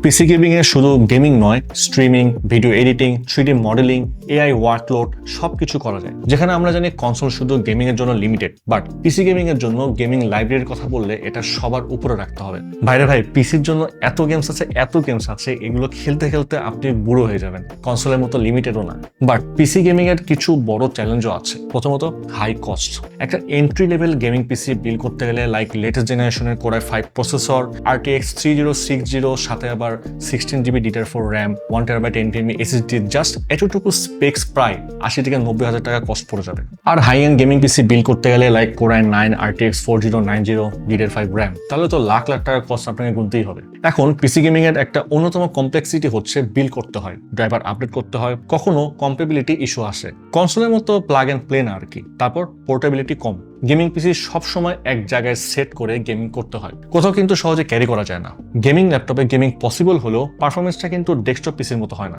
পিসি gaming এ শুধু gaming নয়, streaming, video editing, 3D modelling, AI workload সবকিছু করা যায়। যেখানে আমরা জানি কনসোল শুধু গেমিং এর জন্য লিমিটেড, বাট পিসি গেমিং এর জন্য গেমিং লাইব্রেরির কথা বললে এটা সবার উপরে রাখতে হবে। ভাই পিসির জন্য এত গেমস আছে, এগুলো খেলতে খেলতে আপনি বুড়ো হয়ে যাবেন। কনসোলের মতো লিমিটেডও না। বাট পিসি গেমিং এর কিছু বড় চ্যালেঞ্জও আছে। প্রথমত হাই কস্ট। একটা entry level gaming PC build করতে গেলে লাইক লেটেস্ট জেনারেশনের Core i5 প্রসেসর, RTX 3060 সাথে আবার 16GB DDR4 RAM, 1TB NVMe SSD, just এতটুকু স্পেক্স প্রায় 80 থেকে 90,000 টাকা কস্ট পড়ে যাবে। আর high end gaming PC build করতে গেলে like Core i9, RTX 4090, DDR5 RAM, তাহলে তো লাখ লাখ টাকা কস্ট আপনাকে গুনতেই হবে। এখন পিসি গেমিং এর একটা অন্যতম কমপ্লেক্সিটি হচ্ছে বিল্ড করতে হয়, ড্রাইভার আপডেট করতে হয়, কখনো কম্পেবিলিটি ইস্যু আসে। কনসোলের মতো প্লাগ এন্ড প্লে না আর কি। তারপর পোর্টেবিলিটি কম। গেমিং পিসি সবসময় এক জায়গায় সেট করে গেমিং করতে হয়, কোথাও কিন্তু সহজে ক্যারি করা যায় না। গেমিং ল্যাপটপে গেমিং পসিবল হলেও পারফরমেন্সটা কিন্তু ডেস্কটপ পিসির মতো হয় না।